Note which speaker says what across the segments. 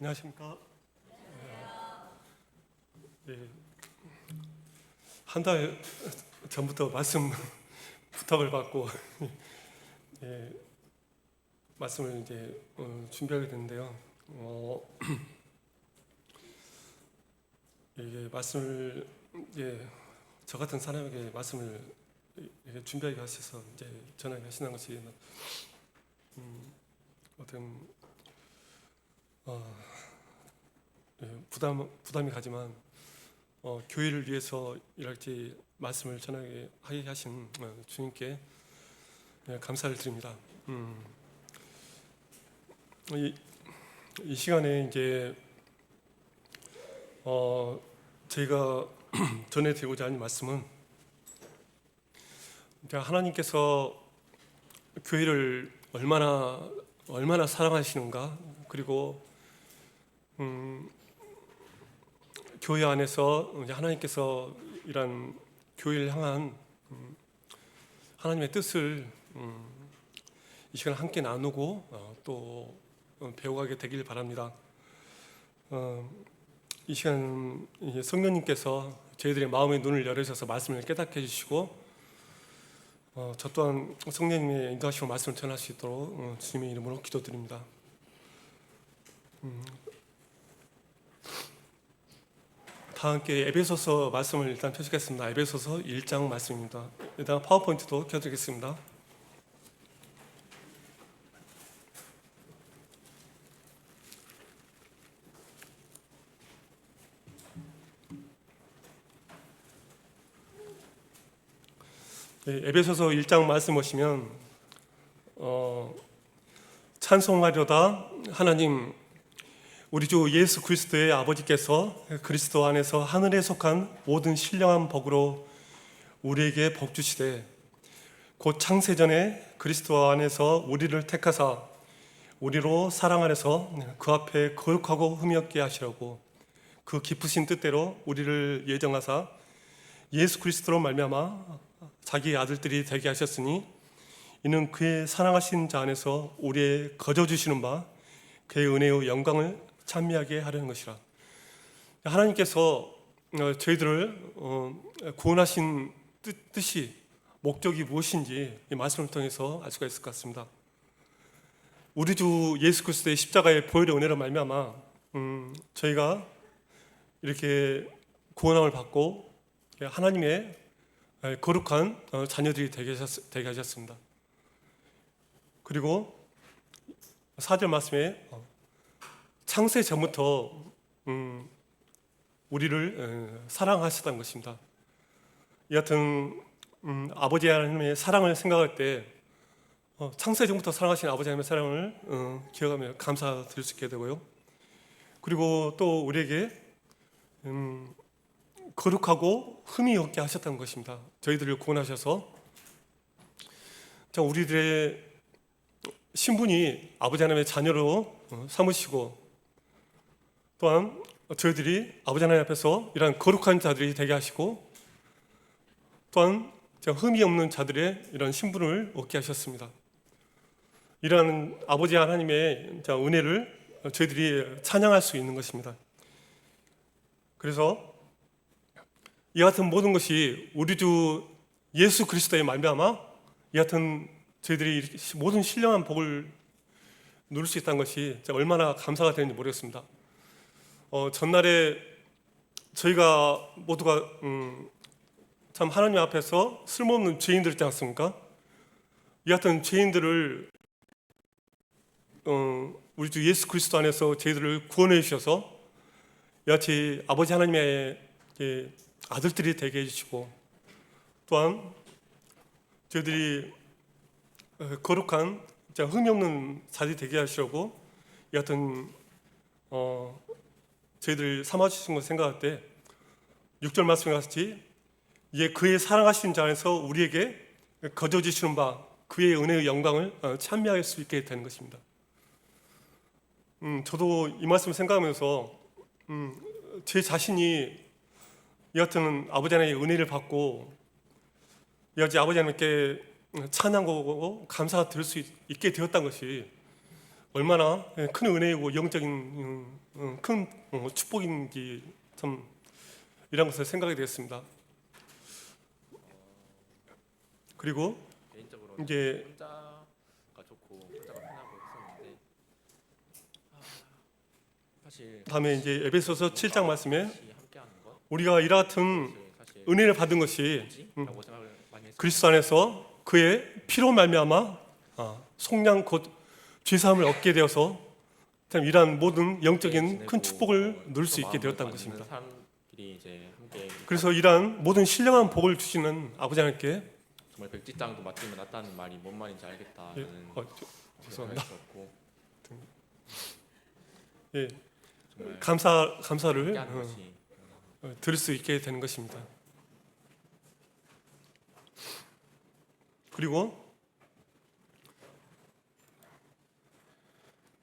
Speaker 1: 안녕하십니까? 예, 한 달 전부터 말씀 부탁을 받고 예, 말씀을 이제 준비하게 됐는데요. 이게 말씀을 저 같은 사람에게 말씀을 준비하게 하셔서 이제 전하게 하시는 것이 어떤 부담이 가지만 교회를 위해서 이렇게 말씀을 전하게 하게 하신 주님께 감사를 드립니다. 이 시간에 이제 저희가 전해드리고자 하는 말씀은 하나님께서 교회를 얼마나 사랑하시는가, 그리고 교회 안에서 하나님께서 이런 교회를 향한 하나님의 뜻을 이 시간 함께 나누고 또 배워가게 되길 바랍니다. 이 시간 성령님께서 저희들의 마음의 눈을 열으셔서 말씀을 깨닫게 해주시고 저 또한 성령님의 인도하시고 말씀을 전할 수 있도록 주님의 이름으로 기도드립니다. 다 함께 에베소서 말씀을 일단 펴시겠습니다. 에베소서 1장 말씀입니다. 일단 파워포인트도 켜드리겠습니다. 에베소서 1장 말씀 보시면 찬송하려다 하나님 우리 주 예수 그리스도의 아버지께서 그리스도 안에서 하늘에 속한 모든 신령한 복으로 우리에게 복 주시되 곧 창세전에 그리스도 안에서 우리를 택하사 우리로 사랑 안에서 그 앞에 거룩하고 흠이 없게 하시려고 그 깊으신 뜻대로 우리를 예정하사 예수 그리스도로 말미암아 자기의 아들들이 되게 하셨으니 이는 그의 사랑하신 자 안에서 우리의 거저 주시는 바 그의 은혜의 영광을 찬미하게 하려는 것이라. 하나님께서 저희들을 구원하신 뜻이 목적이 무엇인지 이 말씀을 통해서 알 수가 있을 것 같습니다. 우리 주 예수 그리스도의 십자가의 보혈의 은혜로 말미암아 저희가 이렇게 구원함을 받고 하나님의 거룩한 자녀들이 되게 하셨습니다. 그리고 4절 말씀에 창세 전부터 우리를 사랑하셨다는 것입니다. 이 같은 아버지 하나님의 사랑을 생각할 때 창세 전부터 사랑하신 아버지 하나님의 사랑을 기억하며 감사드릴 수 있게 되고요. 그리고 또 우리에게 거룩하고 흠이 없게 하셨다는 것입니다. 저희들을 구원하셔서 우리들의 신분이 아버지 하나님의 자녀로 삼으시고 또한 저희들이 아버지 하나님 앞에서 이러한 거룩한 자들이 되게 하시고 또한 흠이 없는 자들의 이런 신분을 얻게 하셨습니다. 이러한 아버지 하나님의 은혜를 저희들이 찬양할 수 있는 것입니다. 그래서 이 같은 모든 것이 우리 주 예수 그리스도의 말미암아 이 같은 저희들이 모든 신령한 복을 누릴 수 있다는 것이 얼마나 감사가 되는지 모르겠습니다. 전날에 저희가 모두가 참 하나님 앞에서 쓸모없는 죄인들이지 않습니까? 이 같은 죄인들을 우리 주 예수 그리스도 안에서 저희들을 구원해 주셔서 이같이 아버지 하나님의 아들들이 되게 해주시고 또한 저희들이 거룩한 흠이 없는 자들이 되게 하시려고 이 같은 저희들 삼아주신 것을 생각할 때 6절 말씀에 같이 이에 그의 사랑하신 자 안에서 우리에게 거저 주시는 바 그의 은혜의 영광을 찬미할 수 있게 되는 것입니다. 저도 이 말씀을 생각하면서 제 자신이 이 같은 아버지 하나님의 은혜를 받고 이같이 아버지 하나님께 찬양하고 감사가 들 수 있게 되었다는 것이 얼마나 큰 은혜이고 영적인 큰 축복인지 참 이런 것을 생각이 되었습니다. 그리고
Speaker 2: 개인적으로
Speaker 1: 이제
Speaker 2: 혼자가 좋고 혼자가 편하고 했었는데 사실
Speaker 1: 다음에 이제 에베소서 7장 말씀에
Speaker 2: 같이 함께하는 것
Speaker 1: 우리가 이와 같은
Speaker 2: 사실
Speaker 1: 은혜를 받은 것이
Speaker 2: 뭐지라고 생각을 많이 했어요.
Speaker 1: 그리스도 안에서 그의 피로 말미암아 속량 곧 죄사함을 얻게 되어서 참 이러한 모든 영적인 큰 축복을 누릴 수 있게 되었다는 것입니다.
Speaker 2: 사람들이 이제 함께
Speaker 1: 그래서 이러한 모든 신령한 복을 주시는 아버지 하나님께
Speaker 2: 정말 백지장도 맞으면 낫다는 말이 뭔 말인지 알겠다는
Speaker 1: 죄송합니다.
Speaker 2: 고
Speaker 1: 예,
Speaker 2: 정말
Speaker 1: 감사를
Speaker 2: 함께하는 것이
Speaker 1: 들을 수 있게 되는 것입니다. 그리고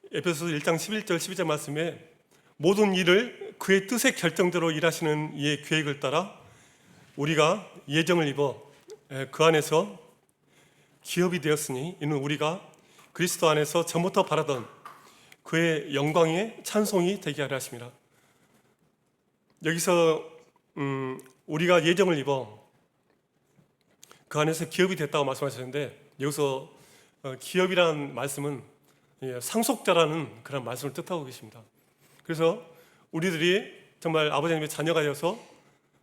Speaker 1: 에베소서 1장 11절 12절 말씀에 모든 일을 그의 뜻의 결정대로 일하시는 이의 계획을 따라 우리가 예정을 입어 그 안에서 기업이 되었으니 이는 우리가 그리스도 안에서 전부터 바라던 그의 영광의 찬송이 되게 하려 하심이라. 여기서 우리가 예정을 입어 그 안에서 기업이 됐다고 말씀하셨는데 여기서 기업이라는 말씀은 상속자라는 그런 말씀을 뜻하고 계십니다. 그래서 우리들이 정말 아버지 하나님의 자녀가 되어서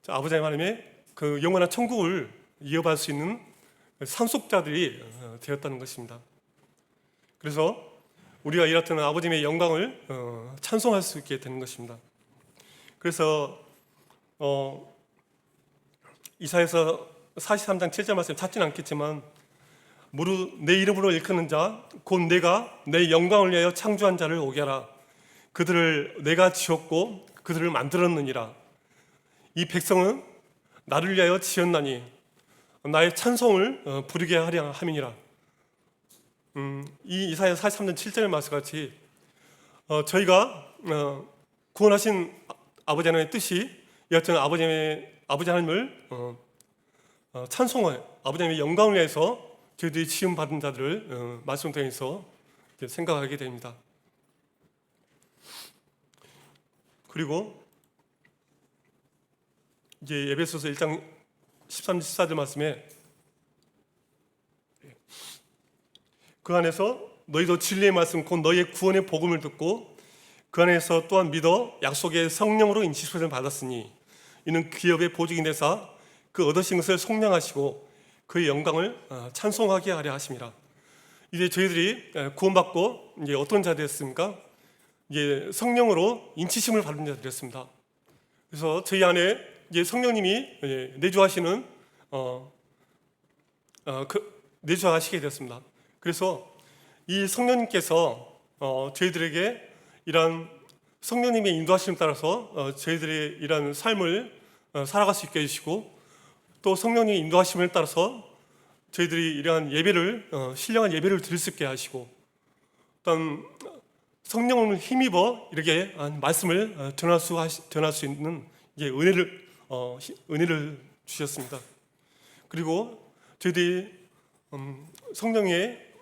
Speaker 1: 아버지 하나님의 그 영원한 천국을 이어받을 수 있는 상속자들이 되었다는 것입니다. 그래서 우리가 이렇듯 아버지의 영광을 찬송할 수 있게 되는 것입니다. 그래서 이사야서 43장 7절 말씀 찾지는 않겠지만 무릇 내 이름으로 일컫는 자 곧 내가 내 영광을 위하여 창조한 자를 오게 하라. 그들을 내가 지었고 그들을 만들었느니라. 이 백성은 나를 위하여 지었나니 나의 찬송을 부르게 하려 함이니라. 이 이사야 43장 7절 말씀같이 저희가 구원하신 아버지 하나님의 뜻이 여하튼 아버지 하나님을 찬송을 아버지 하나님의 영광을 위해서 저희들이 지음 받은 자들을 말씀 통해서 생각하게 됩니다. 그리고 이제 에베소서 1장 13, 14절 말씀에 그 안에서 너희도 진리의 말씀 곧 너희의 구원의 복음을 듣고 그 안에서 또한 믿어 약속의 성령으로 인치소를 받았으니 이는 기업의 보증이 되사 그 얻으신 것을 속량하시고 그의 영광을 찬송하게 하려 하심이라. 이제 저희들이 구원받고 이제 어떤 자들이었습니까? 이제 성령으로 인치심을 받은 자들이었습니다. 그래서 저희 안에 이제 성령님이 내주하시는 내주하시게 되었습니다. 그래서 이 성령님께서 저희들에게 이러한 성령님의 인도하심을 따라서 저희들의 이러한 삶을 살아갈 수 있게 해주시고 또 성령님의 인도하심을 따라서 저희들이 이러한 예배를 신령한 예배를 드릴 수 있게 하시고 또한 성령을 힘입어 이렇게 말씀을 전할 수 있는 이제 은혜를 주셨습니다. 그리고 저희들이 성령의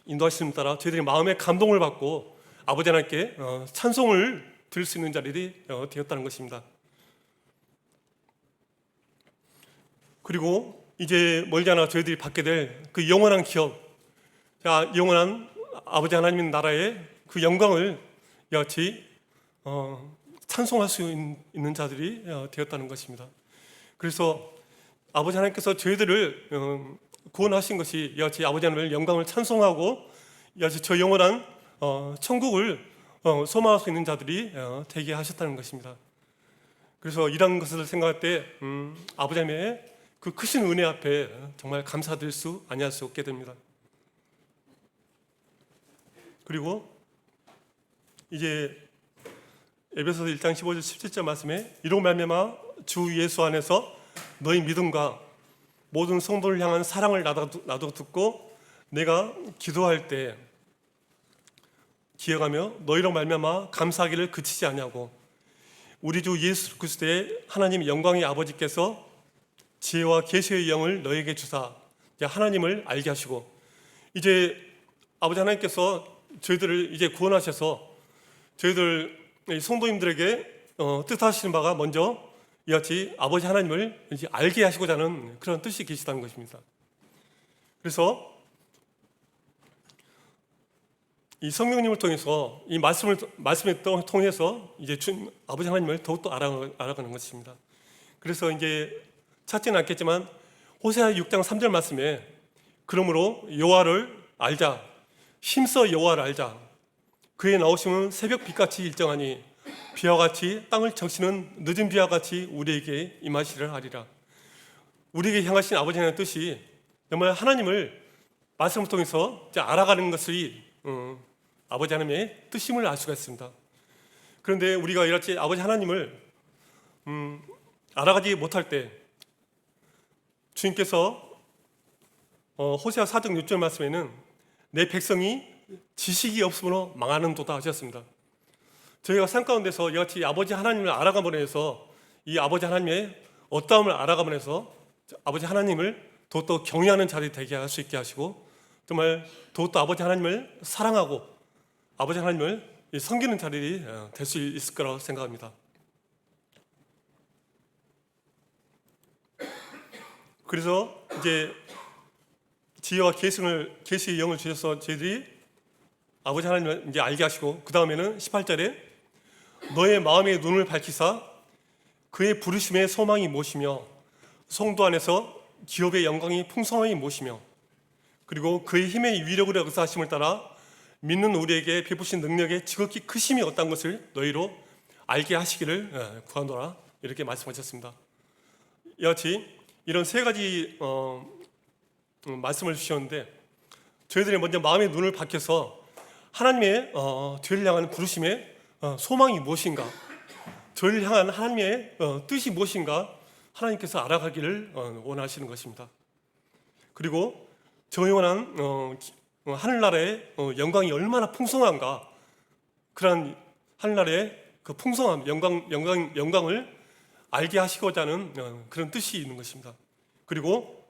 Speaker 1: 인도하심을 따라 저희들이 마음의 감동을 받고 아버지 하나님께 찬송을 드릴 수 있는 자리들이 되었다는 것입니다. 그리고 이제 멀지 않아 저희들이 받게 될 그 영원한 기업, 영원한 아버지 하나님 나라의 그 영광을 이같이 찬송할 수 있는 자들이 되었다는 것입니다. 그래서 아버지 하나님께서 저희들을 구원하신 것이 이같이 아버지 하나님의 영광을 찬송하고 이같이 저 영원한 천국을 소망할 수 있는 자들이 되게 하셨다는 것입니다. 그래서 이런 것을 생각할 때 아버지 하나님의 그 크신 은혜 앞에 정말 감사드릴 수 아니할 수 없게 됩니다. 그리고 이제 에베소서 1장 15절 17절 말씀에 이로 말미암아 주 예수 안에서 너희 믿음과 모든 성도를 향한 사랑을 나도 듣고 내가 기도할 때 기억하며 너희로 말미암아 감사하기를 그치지 아니하고 우리 주 예수 그리스도의 하나님 영광의 아버지께서 지혜와 계시의 영을 너에게 주사 하나님을 알게 하시고 이제 아버지 하나님께서 저희들을 이제 구원하셔서 저희들 성도님들에게 뜻하시는 바가 먼저 이같이 아버지 하나님을 이제 알게 하시고자 하는 그런 뜻이 계시다는 것입니다. 그래서 이 성령님을 통해서 이 말씀을 통해서 이제 아버지 하나님을 더욱더 알아가는 것입니다. 그래서 이제 찾지는 않겠지만 호세아 6장 3절 말씀에 그러므로 여호와를 알자, 힘써 여호와를 알자. 그의 나오심은 새벽 빛같이 일정하니 비와 같이 땅을 적시는 늦은 비와 같이 우리에게 임하시리라 하리라. 우리에게 향하신 아버지 하나님의 뜻이 정말 하나님을 말씀을 통해서 알아가는 것이 아버지 하나님의 뜻임을 알 수가 있습니다. 그런데 우리가 이렇게 아버지 하나님을 알아가지 못할 때 주님께서 호세아 4장 6절 말씀에는 내 백성이 지식이 없으므로 망하는도다 하셨습니다. 저희가 삶 가운데서 이같이 아버지 하나님을 알아감으로 해서 이 아버지 하나님의 어떠함을 감으로 해서 아버지 하나님을 더욱더 경외하는 자리 되게 할 수 있게 하시고 정말 더욱더 아버지 하나님을 사랑하고 아버지 하나님을 섬기는 자리 될 수 있을 거라고 생각합니다. 그래서 이제 지혜와 계시의 영을 주셔서 저희들이 아버지 하나님을 이제 알게 하시고 그 다음에는 18절에 너의 마음의 눈을 밝히사 그의 부르심의 소망이 무엇이며 성도 안에서 기업의 영광이 풍성함이 무엇이며 그리고 그의 힘의 위력으로 역사하심을 따라 믿는 우리에게 베푸신 능력의 지극히 크심이 어떤 것을 너희로 알게 하시기를 구하노라 이렇게 말씀하셨습니다. 이같이 이런 세 가지 말씀을 주셨는데 저희들이 먼저 마음의 눈을 밝혀서 하나님의 저희를 향한 부르심의 소망이 무엇인가, 저희를 향한 하나님의 뜻이 무엇인가 하나님께서 알아가기를 원하시는 것입니다. 그리고 저 영원한 하늘나라의 영광이 얼마나 풍성한가, 그런 하늘나라의 그 풍성함, 영광을 알게 하시고자 하는 그런 뜻이 있는 것입니다. 그리고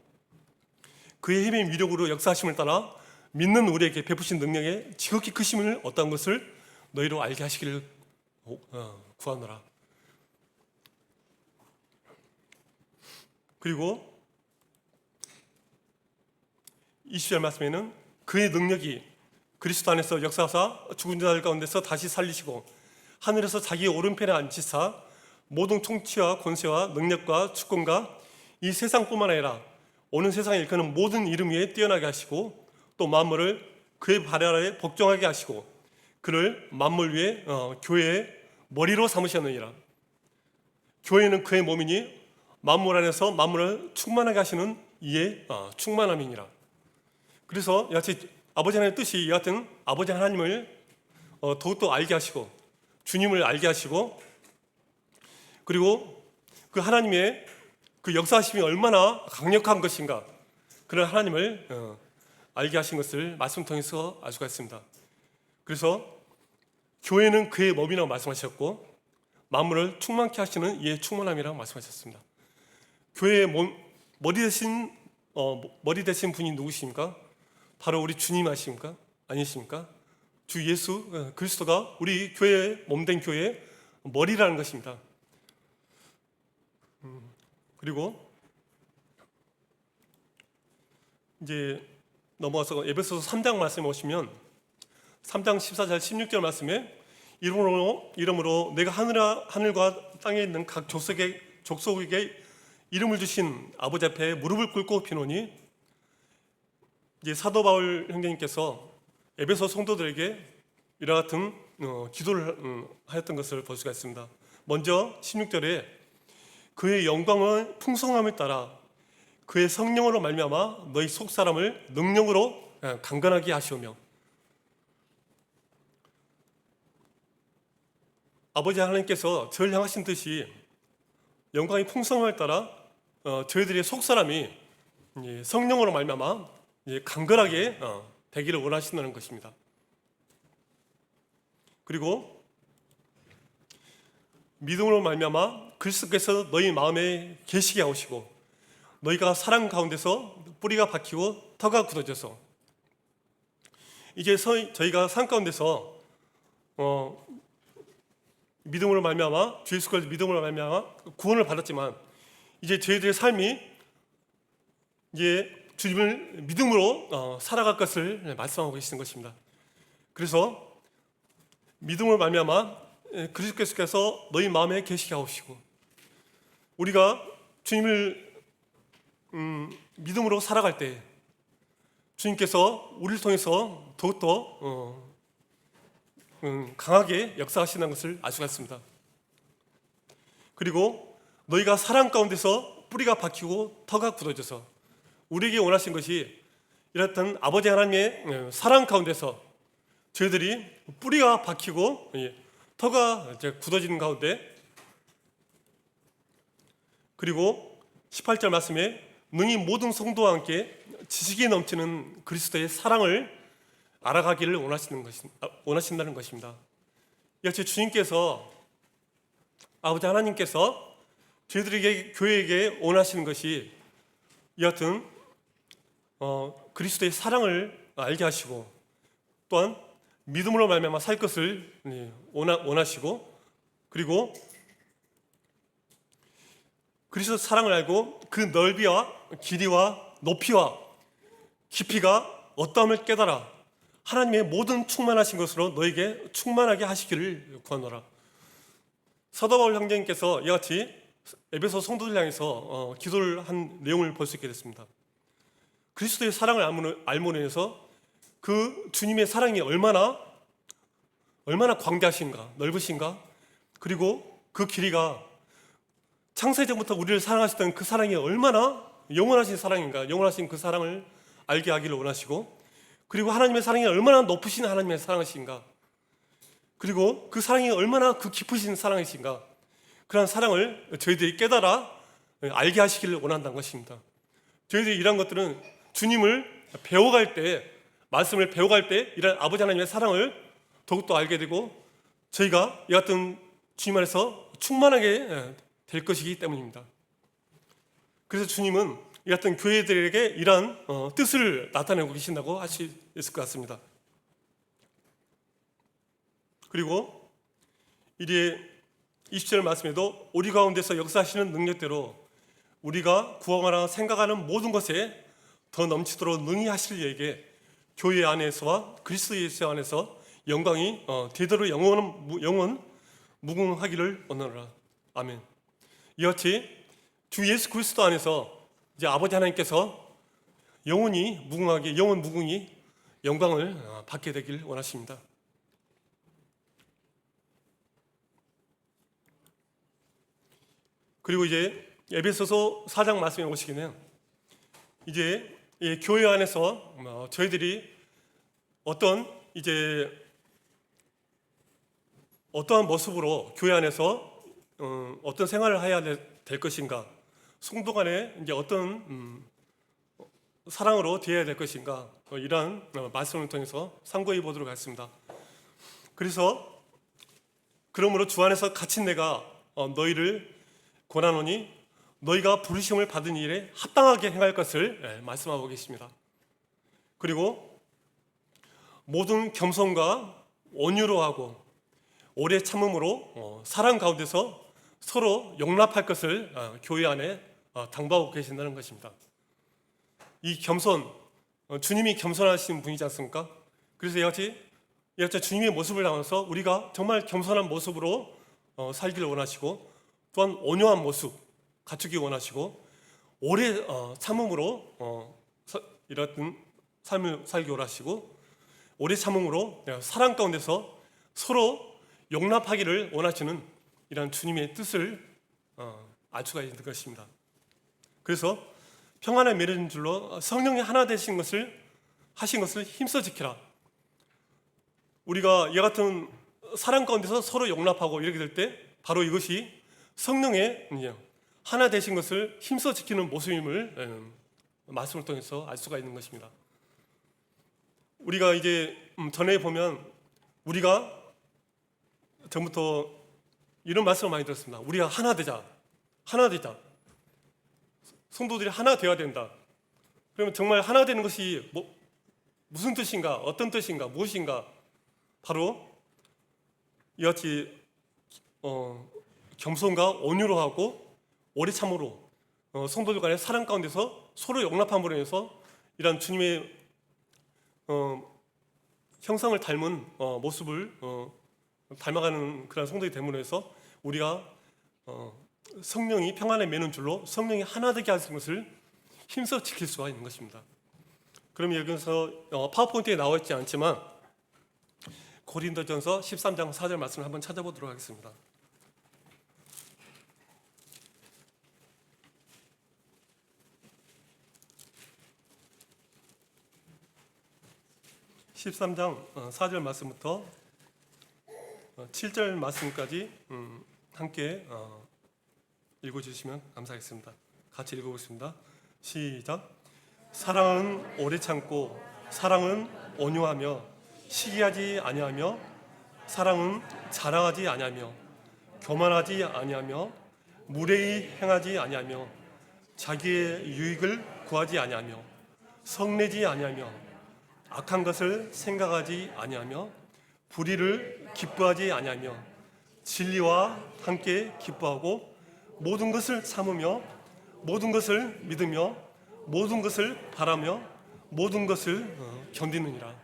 Speaker 1: 그의 힘의 위력으로 역사하심을 따라 믿는 우리에게 베푸신 능력의 지극히 크심을 어떤 것을 너희로 알게 하시기를 구하노라. 그리고 20절 말씀에는 그의 능력이 그리스도 안에서 역사하사 죽은 자들 가운데서 다시 살리시고 하늘에서 자기의 오른편에 앉히사 모든 통치와 권세와 능력과 주권과 이 세상뿐만 아니라 오는 세상에 일컫는 모든 이름 위에 뛰어나게 하시고 또 만물을 그의 발 아래에 복종하게 하시고 그를 만물 위에 교회의 머리로 삼으셨느니라. 교회는 그의 몸이니 만물 안에서 만물을 충만하게 하시는 이의 충만함이니라. 그래서 여하튼 아버지 하나님의 뜻이 여하튼 아버지 하나님을 더욱더 알게 하시고 주님을 알게 하시고 그리고 그 하나님의 그 역사하심이 얼마나 강력한 것인가 그런 하나님을 알게 하신 것을 말씀 통해서 알 수가 있습니다. 그래서 교회는 그의 몸이라고 말씀하셨고 만물을 충만케 하시는 이의 충만함이라고 말씀하셨습니다. 교회의 머리 되신 분이 누구십니까? 바로 우리 주님 아십니까? 아니십니까? 주 예수 그리스도가 우리 교회의 몸된 교회의 머리라는 것입니다. 그리고 이제 넘어가서 에베소서 3장 말씀에 오시면 3장 14절 16절 말씀에 이름으로 내가 하늘과 땅에 있는 각 족속에게 이름을 주신 아버지 앞에 무릎을 꿇고 비노니 이제 사도 바울 형제님께서 에베소 성도들에게 이와 같은 기도를 하였던 것을 볼 수가 있습니다. 먼저 16절에 그의 영광은 풍성함을 따라 그의 성령으로 말미암아 너희 속 사람을 능력으로 강건하게 하시오며 아버지 하나님께서 저를 향하신 뜻이 영광이 풍성함을 따라 저희들의 속 사람이 성령으로 말미암아 강건하게 되기를 원하신다는 것입니다. 그리고 믿음으로 말미암아 그리스도께서 너희 마음에 계시게 하시고 너희가 사랑 가운데서 뿌리가 박히고 터가 굳어져서 이제 저희가 삶 가운데서 믿음으로 말미암아 주 예수 그리스도 믿음으로 말미암아 구원을 받았지만 이제 저희들의 삶이 이제 주님을 믿음으로 살아갈 것을 말씀하고 계시는 것입니다. 그래서 믿음으로 말미암아 그리스도께서 너희 마음에 계시게 하옵시고 우리가 주님을 믿음으로 살아갈 때 주님께서 우리를 통해서 더욱더 강하게 역사하시는 것을 알 수가 있습니다. 그리고 너희가 사랑 가운데서 뿌리가 박히고 터가 굳어져서 우리에게 원하신 것이 이렇던 아버지 하나님의 사랑 가운데서 저희들이 뿌리가 박히고 터가 이제 굳어지는 가운데 그리고 18절 말씀에 능히 모든 성도와 함께 지식이 넘치는 그리스도의 사랑을 알아가기를 원하신다는 것입니다. 이같이 주님께서 아버지 하나님께서 저희들에게 교회에게 원하시는 것이 여하튼 그리스도의 사랑을 알게 하시고 또한 믿음으로 말미암아 살 것을 원하시고 그리고 그리스도 사랑을 알고 그 넓이와 길이와 높이와 깊이가 어떠함을 깨달아 하나님의 모든 충만하신 것으로 너에게 충만하게 하시기를 구하노라. 사도 바울 형제님께서 이같이 에베소 성도들 향해서 기도를 한 내용을 볼 수 있게 됐습니다. 그리스도의 사랑을 알므로 인해서 그 주님의 사랑이 얼마나 광대하신가, 넓으신가, 그리고 그 길이가 창세 전부터 우리를 사랑하셨던 그 사랑이 얼마나 영원하신 사랑인가, 영원하신 그 사랑을 알게 하기를 원하시고, 그리고 하나님의 사랑이 얼마나 높으신 하나님의 사랑이신가, 그리고 그 사랑이 얼마나 그 깊으신 사랑이신가, 그런 사랑을 저희들이 깨달아 알게 하시기를 원한다는 것입니다. 저희들이 이런 것들은 주님을 배워갈 때, 말씀을 배워갈 때 이런 아버지 하나님의 사랑을 더욱더 알게 되고 저희가 이 같은 주님 안에서 충만하게 될 것이기 때문입니다. 그래서 주님은 이 같은 교회들에게 이러한 뜻을 나타내고 계신다고 할 수 있을 것 같습니다. 그리고 이제 20절 말씀에도 우리 가운데서 역사하시는 능력대로 우리가 구하거나 생각하는 모든 것에 더 넘치도록 능히 하실 이에게 교회 안에서와 그리스도 예수 안에서 영광이 대대로 영원 무궁하기를 원하노라. 아멘. 이같이 주 예수 그리스도 안에서 이제 아버지 하나님께서 영원히 무궁하게 영원 무궁히 영광을 받게 되길 원하십니다. 그리고 이제 에베소서 4장 말씀에 보시기는 이제 교회 안에서 저희들이 어떠한 모습으로 교회 안에서 어떤 생활을 해야 될 것인가, 성도 간에 이제 어떤 사랑으로 대해야 될 것인가, 이러한 말씀을 통해서 상고해 보도록 하겠습니다. 그래서 그러므로 주 안에서 갇힌 내가 너희를 권하노니 너희가 부르심을 받은 일에 합당하게 행할 것을 말씀하고 계십니다. 그리고 모든 겸손과 온유로 하고 오래 참음으로 사랑 가운데서 서로 용납할 것을 교회 안에 당부하고 계신다는 것입니다. 이 겸손, 주님이 겸손하신 분이지 않습니까? 그래서 이같이 주님의 모습을 담아서 우리가 정말 겸손한 모습으로 살기를 원하시고 또한 온유한 모습 갖추기 원하시고 오래 참음으로 이런 삶을 살기 원하시고 오래 참음으로 사랑 가운데서 서로 용납하기를 원하시는 이런 주님의 뜻을 알 수가 있는 것입니다. 그래서 평안에 매려진 줄로 성령이 하나 되신 것을 하신 것을 힘써 지키라. 우리가 이 같은 사랑 가운데서 서로 용납하고 이렇게 될 때 바로 이것이 성령의 하나 되신 것을 힘써 지키는 모습임을 말씀을 통해서 알 수가 있는 것입니다. 우리가 이제 전에 보면 우리가 전부터 이런 말씀을 많이 들었습니다. 우리가 하나 되자, 하나 되자. 성도들이 하나 되어야 된다. 그러면 정말 하나 되는 것이 무슨 뜻인가? 어떤 뜻인가? 무엇인가? 바로 이같이 겸손과 온유로 하고 오래 참으로 성도들 간의 사랑 가운데서 서로 용납함으로 인해서 이런 주님의 형상을 닮은 모습을 닮아가는 그런 성도들이 됨으로 해서 우리가 성령이 평안에 매는 줄로 성령이 하나 되게 하시는 것을 힘써 지킬 수가 있는 것입니다. 그럼 여기서 파워포인트에 나와 있지 않지만 고린도전서 13장 4절 말씀을 한번 찾아보도록 하겠습니다. (13장) 4절 말씀부터 7절 말씀까지 함께 읽어주시면 감사하겠습니다. 같이 읽어보겠습니다. 시작. 사랑은 오래 참고 사랑은 온유하며 시기하지 아니하며 사랑은 자랑하지 아니하며 교만하지 아니하며 무례히 행하지 아니하며 자기의 유익을 구하지 아니하며 성내지 아니하며 악한 것을 생각하지 아니하며 불의를 기뻐하지 아니하며 진리와 함께 기뻐하고 모든 것을 참으며 모든 것을 믿으며 모든 것을 바라며 모든 것을 견디느니라.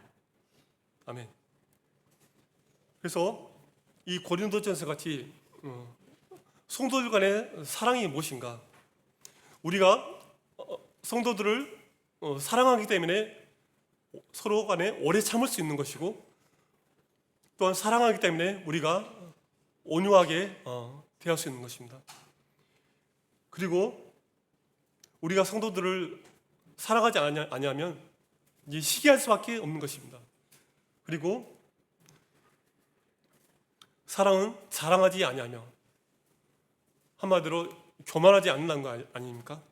Speaker 1: 아멘. 그래서 이 고린도전서 같이 성도들 간의 사랑이 무엇인가? 우리가 성도들을 사랑하기 때문에 서로 간에 오래 참을 수 있는 것이고 또한 사랑하기 때문에 우리가 온유하게 대할 수 있는 것입니다. 그리고 우리가 성도들을 사랑하지 아니하면 이제 시기할 수밖에 없는 것입니다. 그리고 사랑은 자랑하지 아니하며 한마디로 교만하지 않는다는 거 아닙니까?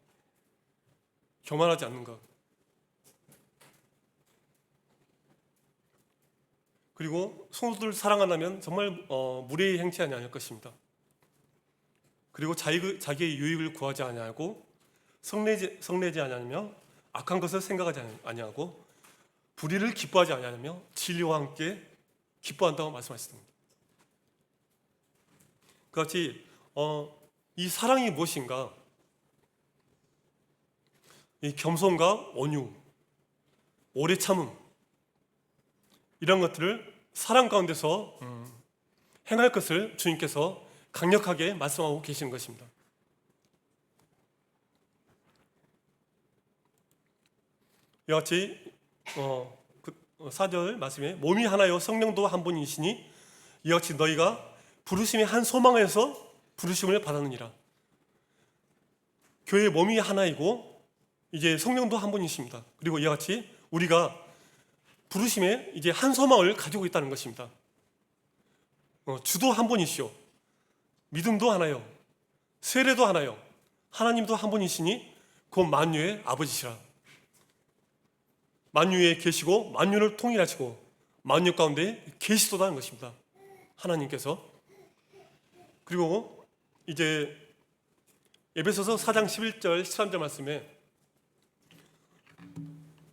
Speaker 1: 교만하지 않는 것. 그리고 성도들을 사랑한다면 정말 무례히 행치 아니할 것입니다. 그리고 자기의 유익을 구하지 아니하고 성내지 아니하며 악한 것을 생각하지 아니하고 불의를 기뻐하지 아니하며 진리와 함께 기뻐한다고 말씀하셨습니다. 그같이 이 사랑이 무엇인가? 이 겸손과 온유, 오래 참음 이런 것들을 사랑 가운데서 행할 것을 주님께서 강력하게 말씀하고 계시는 것입니다. 이와 같이 4절 말씀에 몸이 하나요 성령도 한 분이시니 이와 같이 너희가 부르심의 한 소망에서 부르심을 받았느니라. 교회의 몸이 하나이고 이제 성령도 한 분이십니다. 그리고 이와 같이 우리가 부르심에 이제 한 소망을 가지고 있다는 것입니다. 주도 한 분이시오. 믿음도 하나요. 세례도 하나요. 하나님도 한 분이시니 곧 만유의 아버지시라. 만유에 계시고 만유를 통일하시고 만유 가운데 계시도다는 것입니다. 하나님께서. 그리고 이제 에베소서 4장 11절 13절 말씀에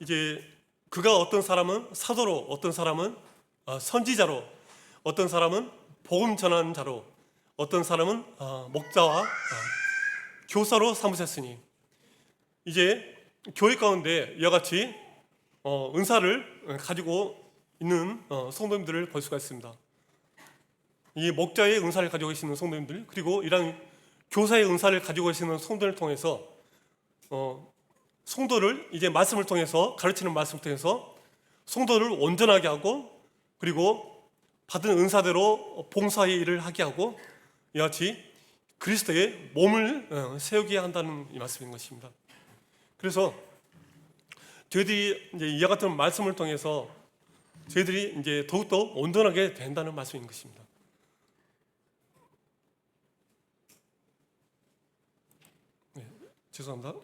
Speaker 1: 이제 그가 어떤 사람은 사도로, 어떤 사람은 선지자로, 어떤 사람은 복음 전하는 자로, 어떤 사람은 목자와 교사로 삼으셨으니 이제 교회 가운데 이와 같이 은사를 가지고 있는 성도님들을 볼 수가 있습니다. 이 목자의 은사를 가지고 계시는 성도님들, 그리고 이런 교사의 은사를 가지고 계시는 성도를 통해서 성도를 이제 말씀을 통해서 가르치는 말씀을 통해서 성도를 온전하게 하고 그리고 받은 은사대로 봉사의 일을 하게 하고 이와 같이 그리스도의 몸을 세우게 한다는 이 말씀인 것입니다. 그래서 저희들이 이제 이와 같은 말씀을 통해서 저희들이 이제 더욱더 온전하게 된다는 말씀인 것입니다. 네, 죄송합니다.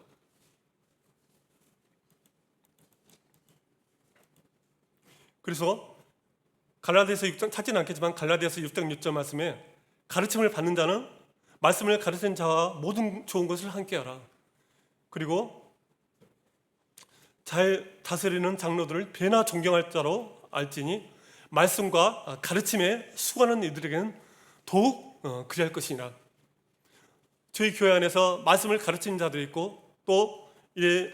Speaker 1: 그래서 갈라디아서 6장 찾지는 않겠지만 갈라디아서 6장 6절 말씀에 가르침을 받는 자는 말씀을 가르치는 자와 모든 좋은 것을 함께하라. 그리고 잘 다스리는 장로들을 배나 존경할 자로 알지니 말씀과 가르침에 수고하는 이들에게는 더욱 그리할 것이니라. 저희 교회 안에서 말씀을 가르치는 자들이 있고 또 이제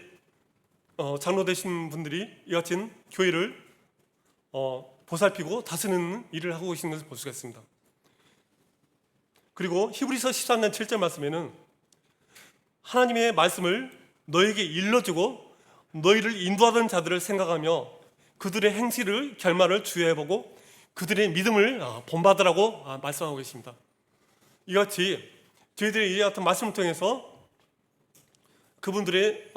Speaker 1: 장로 되신 분들이 이 같은 교회를 보살피고 다스리는 일을 하고 계시는 것을 볼 수가 있습니다. 그리고 히브리서 13장 7절 말씀에는 하나님의 말씀을 너에게 일러주고 너희를 인도하던 자들을 생각하며 그들의 행실을 결말을 주의해보고 그들의 믿음을 본받으라고 말씀하고 계십니다. 이같이 저희들이 이 같은 말씀을 통해서 그분들의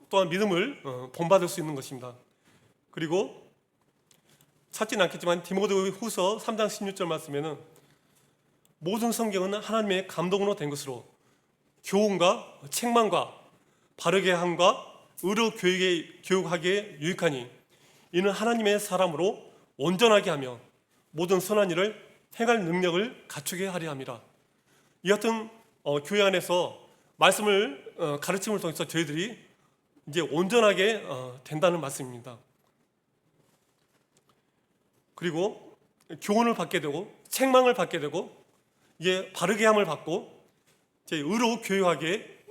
Speaker 1: 또한 믿음을 본받을 수 있는 것입니다. 그리고 찾지는 않겠지만 디모데후서 3장 16절 말씀에는 모든 성경은 하나님의 감동으로 된 것으로 교훈과 책망과 바르게 함과 의로 교육하기에 유익하니 이는 하나님의 사람으로 온전하게 하며 모든 선한 일을 행할 능력을 갖추게 하려 함이라. 이 같은 교회 안에서 말씀을 가르침을 통해서 저희들이 이제 온전하게 된다는 말씀입니다. 그리고 교훈을 받게 되고 책망을 받게 되고 이게 바르게 함을 받고 이제 의로 교육하게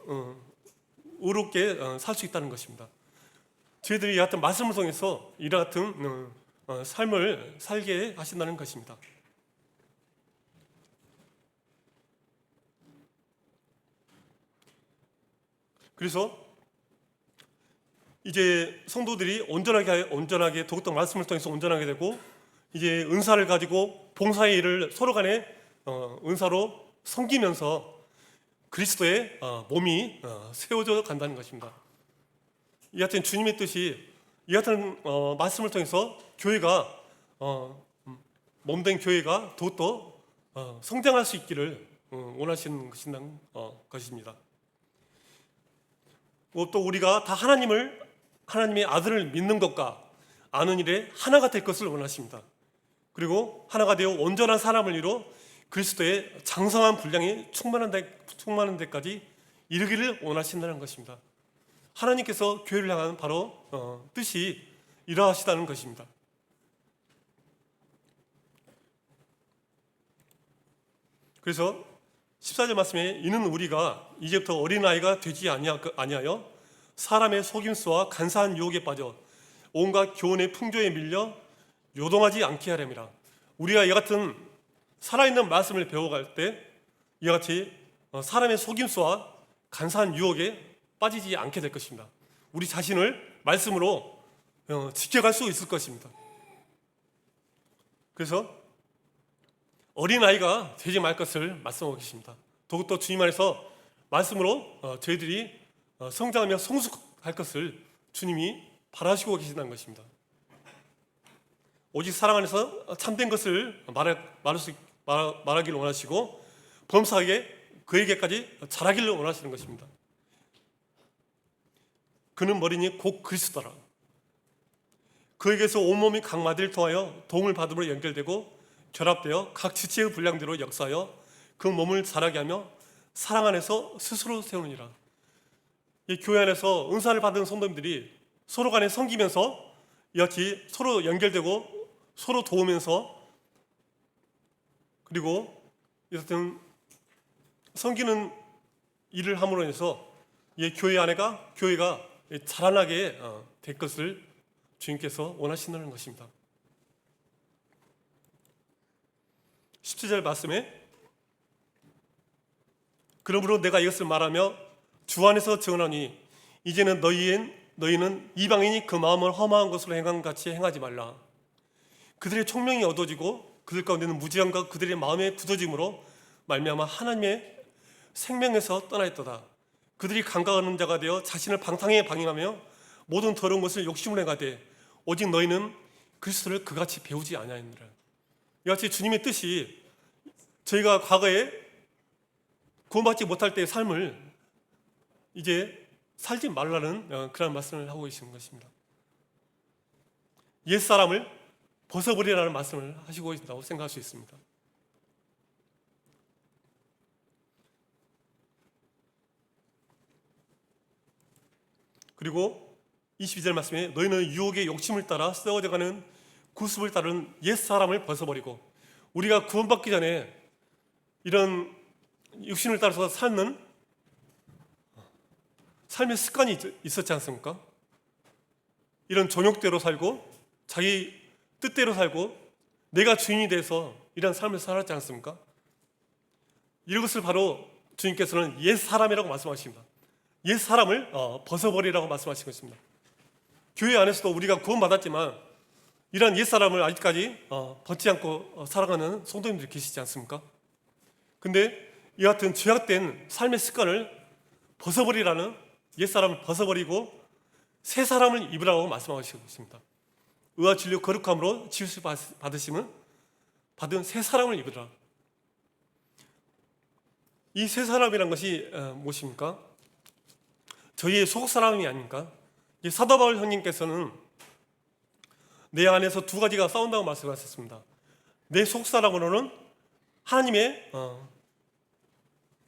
Speaker 1: 의롭게 살 수 있다는 것입니다. 저희들이 이 같은 말씀을 통해서 이와 같은 삶을 살게 하신다는 것입니다. 그래서 이제 성도들이 온전하게 더욱더 말씀을 통해서 온전하게 되고 이제 은사를 가지고 봉사의 일을 서로 간에 은사로 섬기면서 그리스도의 몸이 세워져 간다는 것입니다. 이 같은 주님의 뜻이 이 같은 말씀을 통해서 교회가 몸된 교회가 더욱더 성장할 수 있기를 원하시는 것입니다. 또 우리가 다 하나님의 아들을 믿는 것과 아는 일에 하나가 될 것을 원하십니다. 그리고 하나가 되어 온전한 사람을 이루어 그리스도의 장성한 분량이 충만한 데까지 이르기를 원하신다는 것입니다. 하나님께서 교회를 향한 바로 뜻이 이러하시다는 것입니다. 그래서 14절 말씀에 이는 우리가 이제부터 어린아이가 되지 아니하여 사람의 속임수와 간사한 유혹에 빠져 온갖 교훈의 풍조에 밀려 요동하지 않게 하렵니다. 우리가 이 같은 살아있는 말씀을 배워갈 때 이와 같이 사람의 속임수와 간사한 유혹에 빠지지 않게 될 것입니다. 우리 자신을 말씀으로 지켜갈 수 있을 것입니다. 그래서 어린아이가 되지 말 것을 말씀하고 계십니다. 더욱더 주님 안에서 말씀으로 저희들이 성장하며 성숙할 것을 주님이 바라시고 계신다는 것입니다. 오직 사랑 안에서 참된 것을 말하기를 원하시고 범사하게 그에게까지 자라기를 원하시는 것입니다. 그는 머리니 곧 그리스도라. 그에게서 온몸이 각 마디를 통하여 도움을 받음으로 연결되고 결합되어 각 지체의 분량대로 역사하여 그 몸을 자라게 하며 사랑 안에서 스스로 세우느니라. 이 교회 안에서 은사를 받은 성도님들이 서로 간에 섬기면서 이같이 서로 연결되고 서로 도우면서 그리고 이같은 섬기는 일을 함으로 해서 이 교회가 자라나게 될 것을 주님께서 원하신다는 것입니다. 17절 말씀에 그러므로 내가 이것을 말하며 주 안에서 증언하니 이제는 너희는 이방인이 그 마음을 험한 것으로 행한 같이 행하지 말라. 그들의 총명이 어두워지고 그들 가운데는 무지함과 그들의 마음의 굳어짐으로 말미암아 하나님의 생명에서 떠나 있도다. 그들이 감각하는 자가 되어 자신을 방탕에 방임하며 모든 더러운 것을 욕심을 행하되 오직 너희는 그리스도를 그같이 배우지 아니하느니라. 이같이 주님의 뜻이 저희가 과거에 구원받지 못할 때의 삶을 이제 살지 말라는 그런 말씀을 하고 계시는 것입니다. 옛사람을 벗어버리라는 말씀을 하시고 있다고 생각할 수 있습니다. 그리고 22절 말씀에 너희는 유혹의 욕심을 따라 썩어져가는 구습을 따른 옛사람을 벗어버리고, 우리가 구원받기 전에 이런 육신을 따라서 사는 삶의 습관이 있었지 않습니까? 이런 종욕대로 살고 자기 뜻대로 살고 내가 주인이 돼서 이런 삶을 살았지 않습니까? 이것을 바로 주님께서는 옛사람이라고 말씀하십니다. 옛사람을 벗어버리라고 말씀하신 것입니다. 교회 안에서도 우리가 구원받았지만 이런 옛사람을 아직까지 벗지 않고 살아가는 성도님들이 계시지 않습니까? 근데 이 같은 죄악된 삶의 습관을 벗어버리라는, 옛사람을 벗어버리고 새 사람을 입으라고 말씀하시고 있습니다. 의와 진리와 거룩함으로 지으심 받으심은 받은 새 사람을 입으라. 이 새 사람이란 것이 무엇입니까? 저희의 속 사람이 아닙니까? 사도 바울 형님께서는 내 안에서 두 가지가 싸운다고 말씀하셨습니다. 내 속 사람으로는 하나님의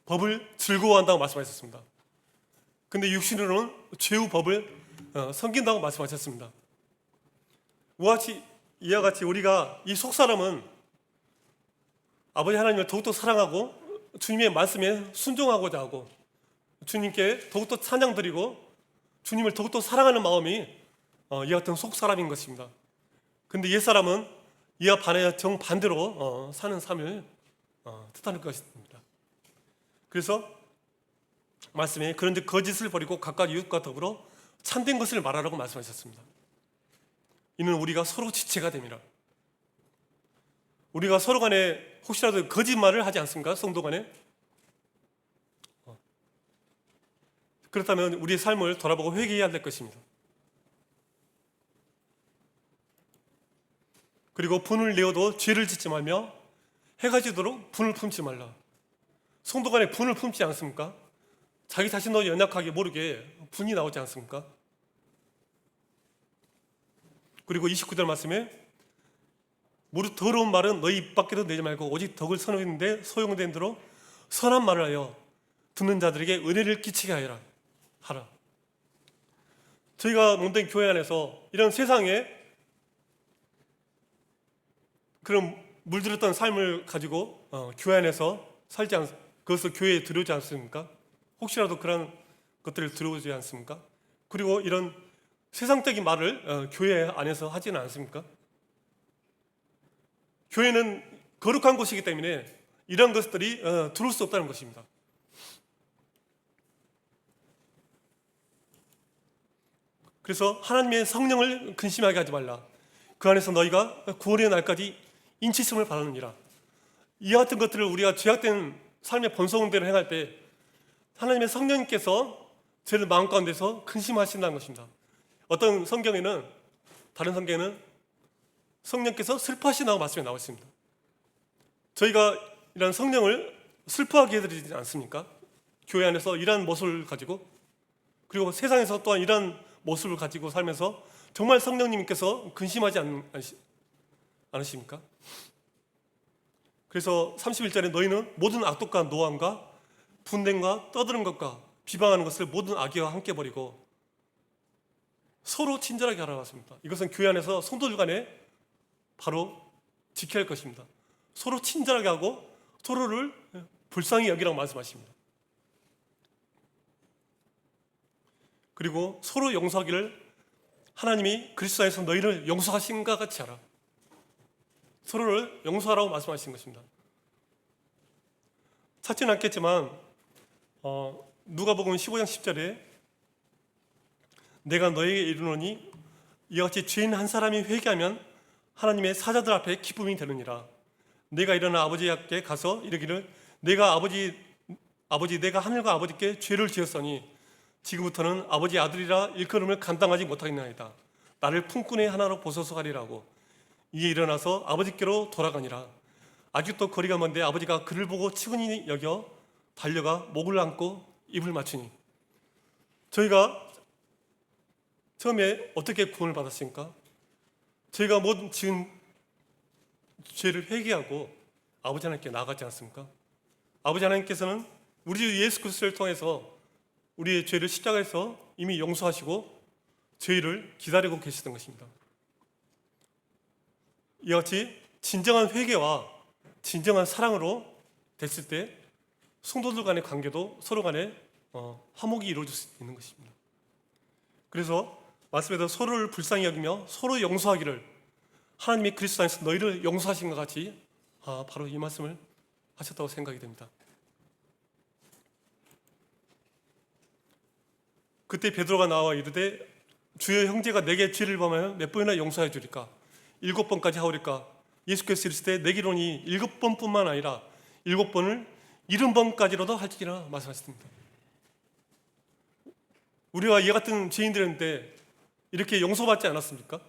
Speaker 1: 법을 즐거워한다고 말씀하셨습니다. 근데 육신으로는 죄의 법을 섬긴다고 말씀하셨습니다. 이와 같이 우리가 이 속 사람은 아버지 하나님을 더욱더 사랑하고 주님의 말씀에 순종하고자 하고 주님께 더욱더 찬양 드리고 주님을 더욱더 사랑하는 마음이 이 같은 속 사람인 것입니다. 근데 옛 사람은 이와 정반대로 사는 삶을 뜻하는 것입니다. 그래서 말씀에 그런데 거짓을 버리고 각각 이웃과 더불어 참된 것을 말하라고 말씀하셨습니다. 이는 우리가 서로 지체가 됩니다. 우리가 서로 간에 혹시라도 거짓말을 하지 않습니까? 성도 간에. 그렇다면 우리의 삶을 돌아보고 회개해야 될 것입니다. 그리고 분을 내어도 죄를 짓지 말며 해가 지도록 분을 품지 말라. 성도 간에 분을 품지 않습니까? 자기 자신도 연약하게 모르게 분이 나오지 않습니까? 그리고 29절 말씀에 무릇 더러운 말은 너희 입 밖에도 내지 말고 오직 덕을 선하는데 소용된 대로 선한 말을 하여 듣는 자들에게 은혜를 끼치게 하라. 저희가 몸된 교회 안에서 이런 세상에 그런 물들었던 삶을 가지고 교회 안에서 그것을 교회에 들어오지 않습니까? 혹시라도 그런 것들을 들어오지 않습니까? 그리고 이런 세상적인 말을 교회 안에서 하지는 않습니까? 교회는 거룩한 곳이기 때문에 이런 것들이 들어올 수 없다는 것입니다. 그래서 하나님의 성령을 근심하게 하지 말라. 그 안에서 너희가 구원의 날까지 인치심을 받느니라. 이와 같은 것들을 우리가 죄악된 삶의 본성대로 행할 때 하나님의 성령님께서 죄를 마음 가운데서 근심하신다는 것입니다. 다른 성경에는 성령께서 슬퍼하신다고 말씀이 나와 있습니다. 저희가 이런 성령을 슬퍼하게 해드리지 않습니까? 교회 안에서 이러한 모습을 가지고, 그리고 세상에서 또한 이러한 모습을 가지고 살면서 정말 성령님께서 근심하지 않으십니까? 그래서 31절에 너희는 모든 악독과 노함과 분냄과 떠드는 것과 비방하는 것을 모든 악의와 함께 버리고 서로 친절하게 하라고 했습니다. 이것은 교회 안에서 성도들 간에 바로 지켜야 할 것입니다. 서로 친절하게 하고 서로를 불쌍히 여기라고 말씀하십니다. 그리고 서로 용서하기를 하나님이 그리스도 안에서 너희를 용서하신 것 같이 하라. 서로를 용서하라고 말씀하신 것입니다. 찾지는 않겠지만 누가복음 15장 10절에 내가 너에게 이르노니 이와 같이 죄인 한 사람이 회개하면 하나님의 사자들 앞에 기쁨이 되느니라. 내가 일어나 아버지께 가서 이르기를 내가 내가 하늘과 아버지께 죄를 지었으니 지금부터는 아버지 아들이라 일컬음을 감당하지 못하겠나이다. 나를 품꾼의 하나로 보소서 하리라고. 이에 일어나서 아버지께로 돌아가니라. 아직도 거리가 먼데 아버지가 그를 보고 측은히 여겨 달려가 목을 안고 입을 맞추니. 저희가 처음에 어떻게 구원을 받았습니까? 저희가 모든 지은 죄를 회개하고 아버지 하나님께 나아가지 않습니까? 아버지 하나님께서는 우리 주 예수 그리스도를 통해서 우리의 죄를 십자가에서 이미 용서하시고 죄를 기다리고 계시던 것입니다. 이와 같이 진정한 회개와 진정한 사랑으로 됐을 때 성도들 간의 관계도 서로 간에 화목이 이루어질 수 있는 것입니다. 그래서 말씀에서 서로를 불쌍히 여기며 서로 용서하기를 하나님이 그리스도 안에서 너희를 용서하신 것 같이 바로 이 말씀을 하셨다고 생각이 됩니다. 그때 베드로가 나와 이르되 주여 형제가 내게 죄를 범하면 몇 번이나 용서해 주리까? 7번까지 하오리까? 예수께서 이르시되 내기로니 7번뿐만 아니라 7번을 70번까지라도 할지라 말씀하셨습니다. 우리와 이와 같은 죄인들인데 이렇게 용서받지 않았습니까?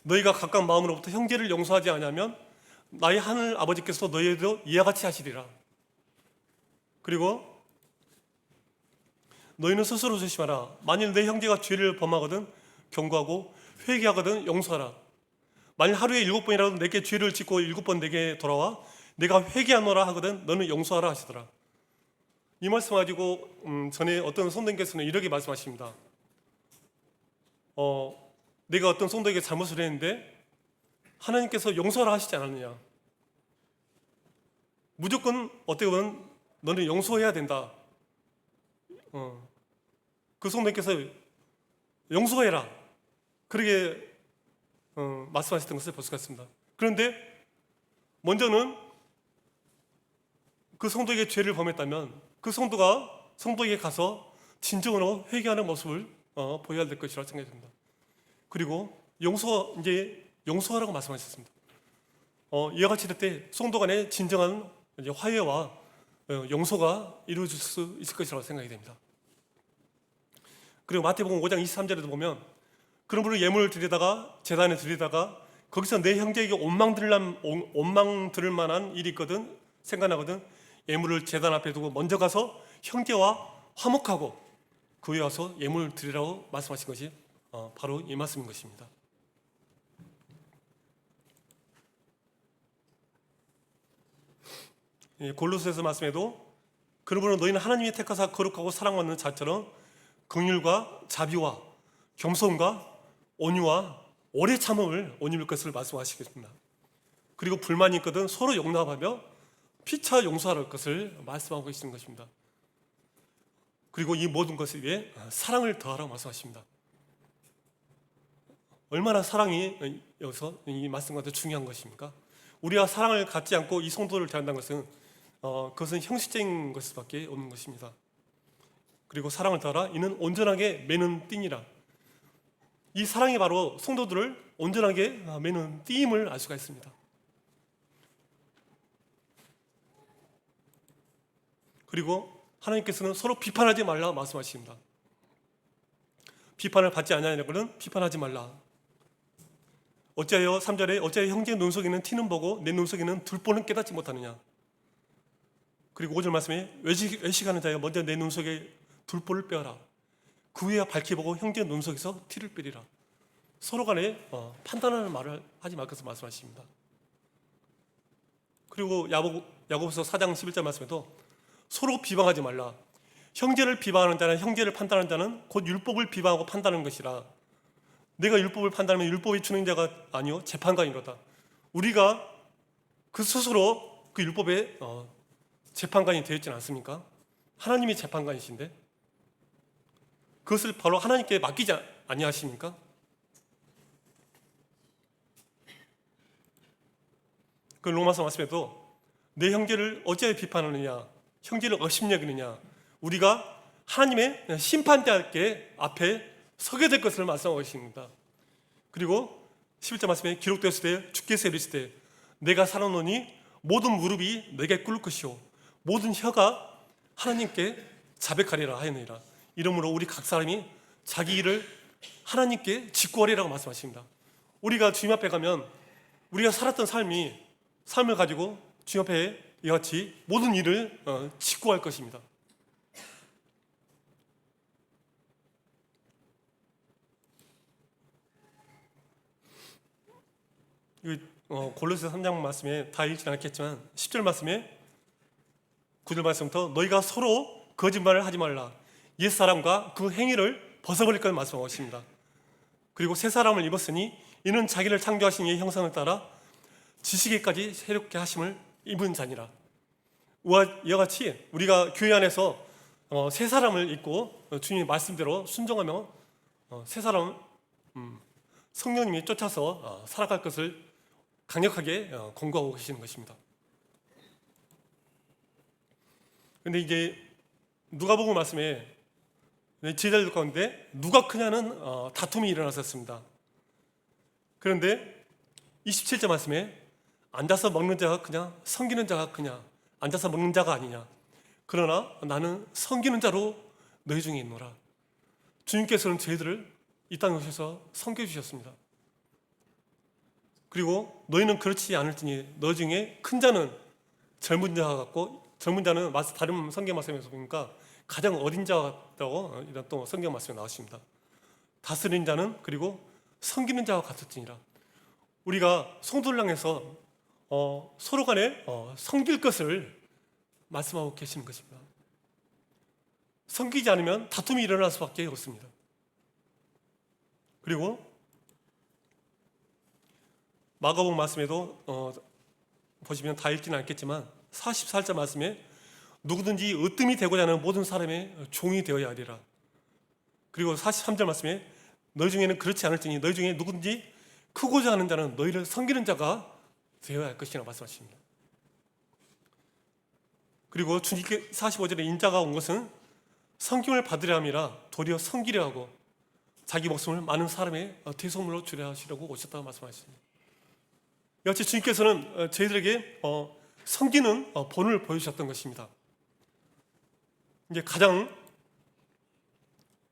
Speaker 1: 너희가 가까운 마음으로부터 형제를 용서하지 않으면 나의 하늘 아버지께서 너희에도 이와 같이 하시리라. 그리고 너희는 스스로 조심하라. 만일 내 형제가 죄를 범하거든 경고하고 회개하거든 용서하라. 만일 하루에 7번이라도 내게 죄를 짓고 7번 내게 돌아와 내가 회개하노라 하거든 너는 용서하라 하시더라. 이 말씀 가지고 전에 어떤 성도님께서는 이렇게 말씀하십니다. 내가 어떤 성도에게 잘못을 했는데 하나님께서 용서하라 하시지 않았느냐. 무조건 어떻게 보면 너는 용서해야 된다. 그 성도님께서 용서해라 그렇게 말씀하셨던 것을 볼 수가 있습니다. 그런데 먼저는 그 성도에게 죄를 범했다면 그 성도가 성도에게 가서 진정으로 회개하는 모습을 보여야 될 것이라고 생각이 듭니다. 그리고 용서하라고 말씀하셨습니다. 이와 같이 될 때 성도 간에 진정한 화해와 용서가 이루어질 수 있을 것이라고 생각이 됩니다. 그리고 마태복음 5장 23절에도 보면 그런 분을 예물을 드리다가 제단에 드리다가 거기서 내 형제에게 원망 들을 만한 일이 있거든 생각나거든 예물을 제단 앞에 두고 먼저 가서 형제와 화목하고 그 후에 와서 예물을 드리라고 말씀하신 것이 바로 이 말씀인 것입니다. 골로새서 말씀에도 그러므로 너희는 하나님이 택하사 거룩하고 사랑받는 자처럼 긍휼과 자비와 겸손과 온유와 오래 참음을 온유할 것을 말씀하시겠습니다. 그리고 불만이 있거든 서로 용납하며 피차 용서할 것을 말씀하고 계시는 것입니다. 그리고 이 모든 것을 위해 사랑을 더하라고 말씀하십니다. 얼마나 사랑이 여기서 이 말씀과 중요한 것입니까? 우리가 사랑을 갖지 않고 이 성도를 대한다는 것은 그것은 형식적인 것밖에 없는 것입니다. 그리고 사랑을 더하라 이는 온전하게 매는 띠니라. 이 사랑이 바로 성도들을 온전하게 매는 띠임을 알 수가 있습니다. 그리고 하나님께서는 서로 비판하지 말라 말씀하십니다. 비판을 받지 않냐고는 비판하지 말라. 어찌하여 3절에 어찌하여 형제의 눈속에는 티는 보고 내 눈속에는 둘보는 깨닫지 못하느냐. 그리고 5절 말씀에 외식하는 자여 먼저 내 눈속에 둘보를 빼어라. 그 후에 밝히 보고 형제의 눈속에서 티를 빼리라. 서로 간에 판단하는 말을 하지 말 것을 말씀하십니다. 그리고 야고보서 4장 11절 말씀에도 서로 비방하지 말라. 형제를 비방하는 자는 형제를 판단하는 자는 곧 율법을 비방하고 판단하는 것이라. 내가 율법을 판단하면 율법이 주는 자가 아니요 재판관이로다. 우리가 그 스스로 그 율법의 재판관이 되었지는 않습니까? 하나님이 재판관이신데 그것을 바로 하나님께 맡기지 아니하십니까? 그 로마서 말씀에도 내 형제를 어찌하여 비판하느냐 형제를 업심여기느냐 우리가 하나님의 심판대 앞에 서게 될 것을 말씀하고 계십니다. 그리고 11절 말씀에 기록되었을 때 주께서 이르시되 내가 살아노니 모든 무릎이 내게 꿇을 것이요 모든 혀가 하나님께 자백하리라 하였느니라. 이러므로 우리 각 사람이 자기 일을 하나님께 직구하리라고 말씀하십니다. 우리가 주님 앞에 가면 우리가 살았던 삶을 가지고 주님 앞에 이와 같이 모든 일을 직구할 것입니다. 골로새서 3장 말씀에 다 읽지 않겠지만 10절 말씀에 9절 말씀부터 너희가 서로 거짓말을 하지 말라. 옛사람과 그 행위를 벗어버릴 것 말씀하고 있습니다. 그리고 새 사람을 입었으니 이는 자기를 창조하신 이의 형상을 따라 지식에까지 새롭게 하심을 입은 자니라. 이와 같이 우리가 교회 안에서 새 사람을 입고 주님의 말씀대로 순종하며 새 사람 성령님이 쫓아서 살아갈 것을 강력하게 권고하고 계시는 것입니다. 그런데 이제 누가복음 말씀에 제자들 가운데 누가 크냐는 다툼이 일어났었습니다. 그런데 27절 말씀에 앉아서 먹는 자가 크냐 섬기는 자가 크냐, 앉아서 먹는 자가 아니냐, 그러나 나는 섬기는 자로 너희 중에 있노라. 주님께서는 저희들을 이 땅에 오셔서 섬겨주셨습니다. 그리고 너희는 그렇지 않을지니 너희 중에 큰 자는 젊은 자가 같고, 젊은 자는 다른 성경 말씀에서 보니까 가장 어린 자 같다고 이런 또 성경 말씀에 나왔습니다. 다스리는 자는 그리고 섬기는 자와 같을지니라. 우리가 성도를 향해서 서로 간에 섬길 것을 말씀하고 계시는 것입니다. 섬기지 않으면 다툼이 일어날 수밖에 없습니다. 그리고 마가복음 말씀에도 보시면 다 읽지는 않겠지만 44절 말씀에 누구든지 으뜸이 되고자 하는 모든 사람의 종이 되어야 하리라. 그리고 43절 말씀에 너희 중에는 그렇지 않을지니 너희 중에 누구든지 크고자 하는 자는 너희를 섬기는 자가 되어야 할 것이라고 말씀하십니다. 그리고 주님께 45절에 인자가 온 것은 섬김을 받으려 함이라 도리어 섬기려 하고 자기 목숨을 많은 사람의 대속물로 주려 하시려고 오셨다고 말씀하셨습니다. 여하튼 주님께서는 저희들에게 섬기는 본을 보여주셨던 것입니다. 이제 가장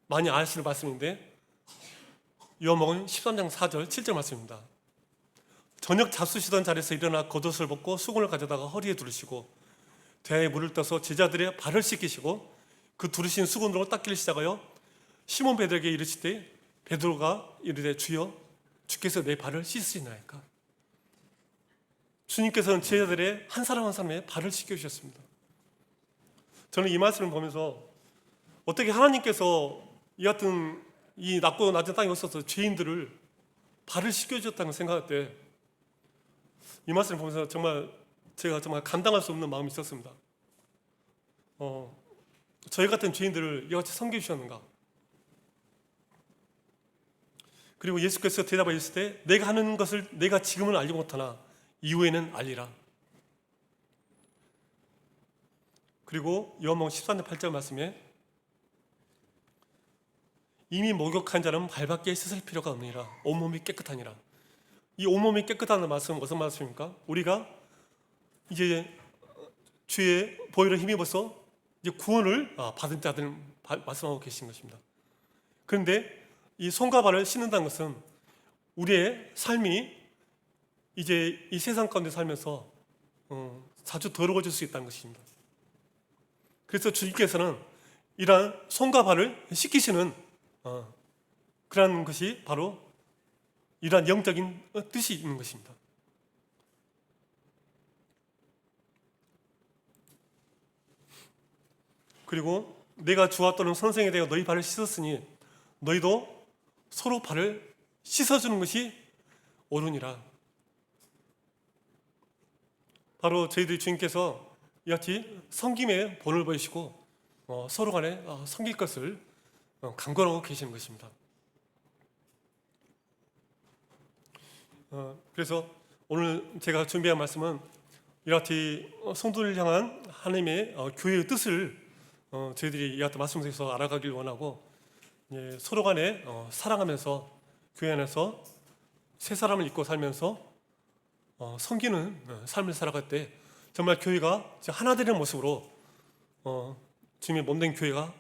Speaker 1: 많이 아시는 말씀인데 요한복음 13장 4절 7절 말씀입니다. 저녁 잡수시던 자리에서 일어나 겉옷을 벗고 수건을 가져다가 허리에 두르시고 대야에 물을 떠서 제자들의 발을 씻기시고 그 두르신 수건으로 닦기를 시작하여 시몬 베드로에게 이르시되 베드로가 이르되 주여 주께서 내 발을 씻으시나이까. 주님께서는 제자들의 한 사람 한 사람의 발을 씻겨주셨습니다. 저는 이 말씀을 보면서 어떻게 하나님께서 이 같은 이 낮고 낮은 땅에 오셔서 죄인들을 발을 씻겨주셨다는 생각할 때 이 말씀을 보면서 제가 정말 감당할 수 없는 마음이 있었습니다. 저희 같은 죄인들을 이같이 섬겨주셨는가. 그리고 예수께서 대답하셨을 때 내가 하는 것을 내가 지금은 알지 못하나 이후에는 알리라. 그리고 요한복음 13장 8절 말씀에 이미 목욕한 자는 발밖에 씻을 필요가 없느니라. 온몸이 깨끗하니라. 이 온몸이 깨끗하다는 말씀은 무슨 말씀입니까? 우리가 이제 주의 보혈을 힘입어서 이제 구원을 받은 자들 말씀하고 계신 것입니다. 그런데 이 손과 발을 씻는다는 것은 우리의 삶이 이제 이 세상 가운데 살면서 자주 더러워질 수 있다는 것입니다. 그래서 주님께서는 이러한 손과 발을 씻기시는 그러한 것이 바로 이러한 영적인 뜻이 있는 것입니다. 그리고 내가 주와 또는 선생에 대하여 너희 발을 씻었으니 너희도 서로 발을 씻어주는 것이 옳으니라. 바로 저희들 주님께서 이같이 섬김의 본을 보이시고 서로 간에 섬길 것을 강권하고 계시는 것입니다. 그래서 오늘 제가 준비한 말씀은 이같이 성도를 향한 하나님의 교회의 뜻을 저희들이 이같은 말씀 속에서 알아가길 원하고 서로 간에 사랑하면서 교회 안에서 새 사람을 입고 살면서 섬기는 삶을 살아갈 때 정말 교회가 하나 되는 모습으로 주님의 몸된 교회가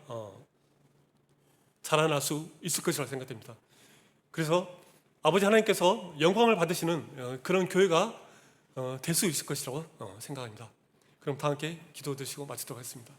Speaker 1: 자라날 수 있을 것이라고 생각됩니다. 그래서 아버지 하나님께서 영광을 받으시는 그런 교회가 될 수 있을 것이라고 생각합니다. 그럼 다 함께 기도 드시고 마치도록 하겠습니다.